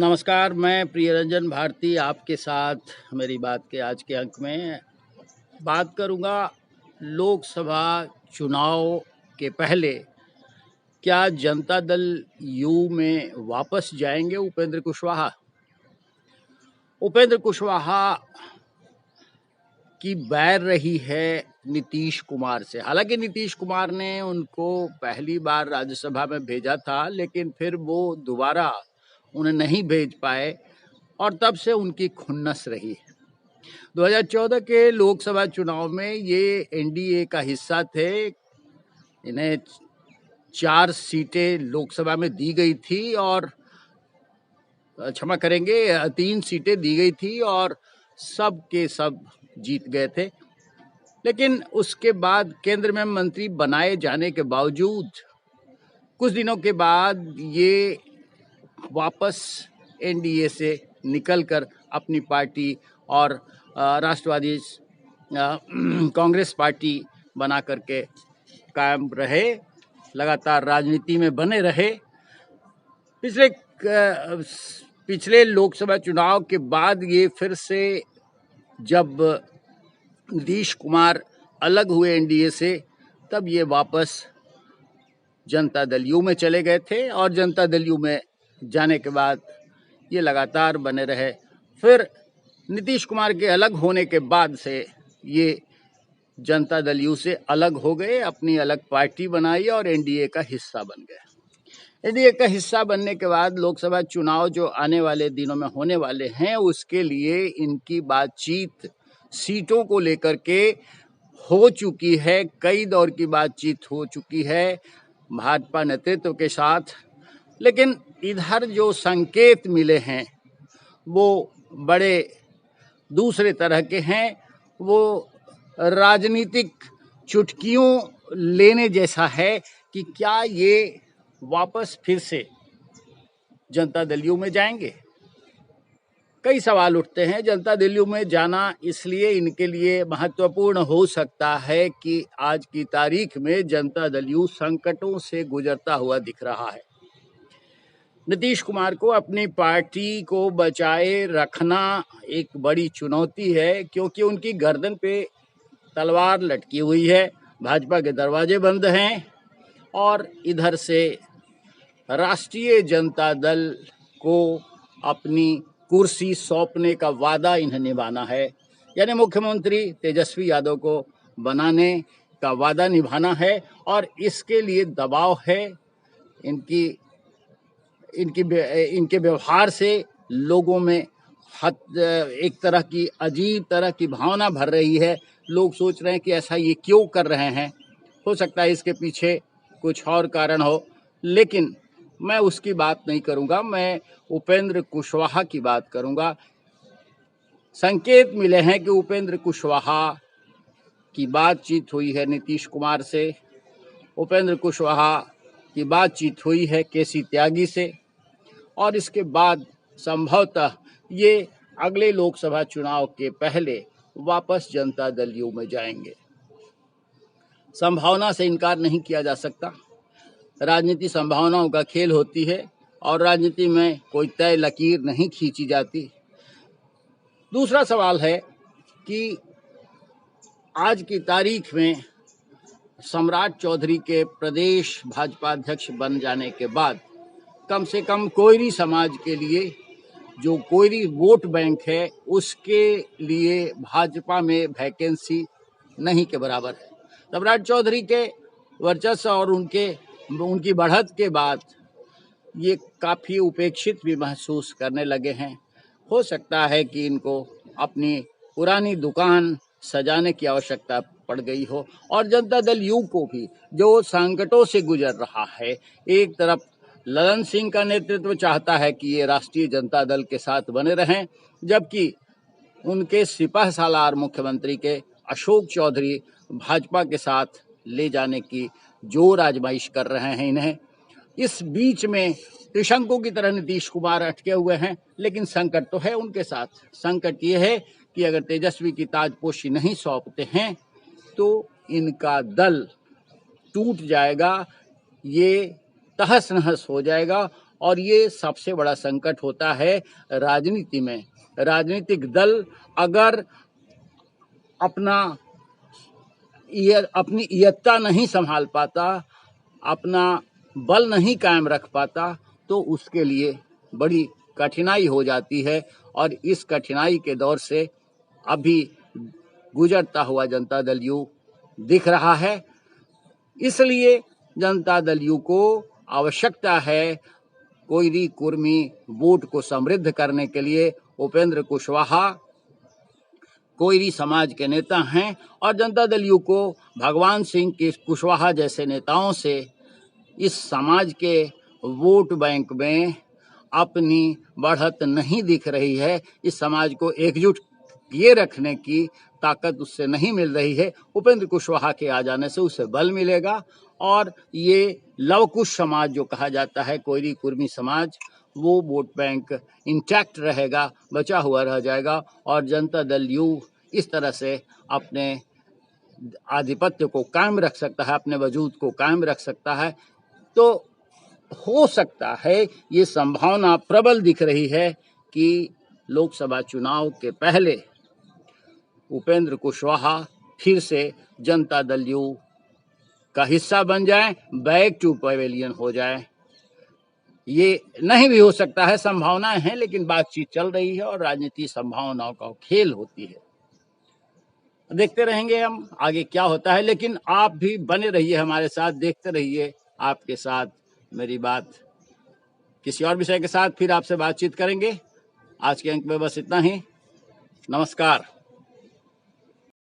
नमस्कार, मैं प्रियरंजन भारती आपके साथ मेरी बात के आज के अंक में बात करूंगा लोकसभा चुनाव के पहले क्या जनता दल यू में वापस जाएंगे उपेंद्र कुशवाहा। उपेंद्र कुशवाहा की बैर रही है नीतीश कुमार से। हालांकि नीतीश कुमार ने उनको पहली बार राज्यसभा में भेजा था, लेकिन फिर वो दोबारा उन्हें नहीं भेज पाए और तब से उनकी खुन्नस रही। 2014 के लोकसभा चुनाव में ये एनडीए का हिस्सा थे। इन्हें 4 सीटें लोकसभा में दी गई थी और क्षमा करेंगे 3 सीटें दी गई थी और सब के सब जीत गए थे। लेकिन उसके बाद केंद्र में मंत्री बनाए जाने के बावजूद कुछ दिनों के बाद ये वापस एनडीए से निकलकर अपनी पार्टी और राष्ट्रवादी कांग्रेस पार्टी बना करके कायम रहे, लगातार राजनीति में बने रहे। पिछले लोकसभा चुनाव के बाद ये फिर से जब नीतीश कुमार अलग हुए एनडीए से, तब ये वापस जनता दल यू में चले गए थे और जनता दल यू में जाने के बाद ये लगातार बने रहे। फिर नीतीश कुमार के अलग होने के बाद से ये जनता दल यू से अलग हो गए, अपनी अलग पार्टी बनाई और एनडीए का हिस्सा बन गए। एनडीए का हिस्सा बनने के बाद लोकसभा चुनाव जो आने वाले दिनों में होने वाले हैं, उसके लिए इनकी बातचीत सीटों को लेकर के हो चुकी है। कई दौर की बातचीत हो चुकी है भाजपा नेतृत्व के साथ। लेकिन इधर जो संकेत मिले हैं वो बड़े दूसरे तरह के हैं। वो राजनीतिक चुटकियों लेने जैसा है कि क्या ये वापस फिर से जनता दल यू में जाएंगे। कई सवाल उठते हैं। जनता दल यू में जाना इसलिए इनके लिए महत्वपूर्ण हो सकता है कि आज की तारीख में जनता दल यू संकटों से गुजरता हुआ दिख रहा है। नीतीश कुमार को अपनी पार्टी को बचाए रखना एक बड़ी चुनौती है, क्योंकि उनकी गर्दन पे तलवार लटकी हुई है। भाजपा के दरवाजे बंद हैं और इधर से राष्ट्रीय जनता दल को अपनी कुर्सी सौंपने का वादा इन्हें निभाना है, यानी मुख्यमंत्री तेजस्वी यादव को बनाने का वादा निभाना है। और इसके लिए दबाव है। इनके व्यवहार से लोगों में एक तरह की अजीब तरह की भावना भर रही है। लोग सोच रहे हैं कि ऐसा ये क्यों कर रहे हैं। हो सकता है इसके पीछे कुछ और कारण हो, लेकिन मैं उसकी बात नहीं करूंगा। मैं उपेंद्र कुशवाहा की बात करूंगा। संकेत मिले हैं कि उपेंद्र कुशवाहा की बातचीत हुई है नीतीश कुमार से। उपेंद्र कुशवाहा की बातचीत हुई है केसी त्यागी से और इसके बाद संभवतः ये अगले लोकसभा चुनाव के पहले वापस जनता दल यू में जाएंगे। संभावना से इनकार नहीं किया जा सकता। राजनीति संभावनाओं का खेल होती है और राजनीति में कोई तय लकीर नहीं खींची जाती। दूसरा सवाल है कि आज की तारीख में सम्राट चौधरी के प्रदेश भाजपा अध्यक्ष बन जाने के बाद कम से कम कोयरी समाज के लिए, जो कोयरी वोट बैंक है, उसके लिए भाजपा में वैकेंसी नहीं के बराबर है। सम्राट चौधरी के वर्चस्व और उनकी बढ़त के बाद ये काफ़ी उपेक्षित भी महसूस करने लगे हैं। हो सकता है कि इनको अपनी पुरानी दुकान सजाने की आवश्यकता पड़ गई हो। और जनता दल यू को भी जो संकटों से गुजर रहा है, एक तरफ ललन सिंह का नेतृत्व चाहता है कि ये राष्ट्रीय जनता दल के साथ बने रहें, जबकि उनके सिपह सालार मुख्यमंत्री के अशोक चौधरी भाजपा के साथ ले जाने की जोर आजमाइश कर रहे हैं इन्हें। इस बीच में त्रिशंकु की तरह नीतीश कुमार अटके हुए हैं, लेकिन संकट तो है उनके साथ। संकट ये है कि अगर तेजस्वी की ताजपोशी नहीं सौंपते हैं तो इनका दल टूट जाएगा, ये तहस नहस हो जाएगा और ये सबसे बड़ा संकट होता है राजनीति में। राजनीतिक दल अगर अपनी इयत्ता नहीं संभाल पाता, अपना बल नहीं कायम रख पाता, तो उसके लिए बड़ी कठिनाई हो जाती है। और इस कठिनाई के दौर से अभी गुजरता हुआ जनता दल यू दिख रहा है। इसलिए जनता दल यू को आवश्यकता है कोयरी कुर्मी वोट को समृद्ध करने के लिए। उपेंद्र कुशवाहा कोयरी समाज के नेता हैं और जनता दल यू को भगवान सिंह के कुशवाहा जैसे नेताओं से इस समाज के वोट बैंक में अपनी बढ़त नहीं दिख रही है। इस समाज को एकजुट किए रखने की ताकत उससे नहीं मिल रही है। उपेंद्र कुशवाहा के आ जाने से उसे बल मिलेगा और ये लवकुश समाज जो कहा जाता है, कोयरी कुर्मी समाज, वो वोट बैंक इंटैक्ट रहेगा, बचा हुआ रह जाएगा और जनता दल यू इस तरह से अपने आधिपत्य को कायम रख सकता है, अपने वजूद को कायम रख सकता है। तो हो सकता है, ये संभावना प्रबल दिख रही है कि लोकसभा चुनाव के पहले उपेंद्र कुशवाहा फिर से जनता दल यू का हिस्सा बन जाए, बैक टू पवेलियन हो जाए। ये नहीं भी हो सकता है, संभावनाएं हैं, लेकिन बातचीत चल रही है और राजनीति संभावनाओं का खेल होती है। देखते रहेंगे हम आगे क्या होता है, लेकिन आप भी बने रहिए हमारे साथ, देखते रहिए। आपके साथ मेरी बात किसी और विषय के साथ फिर आपसे बातचीत करेंगे। आज के अंक में बस इतना ही। नमस्कार।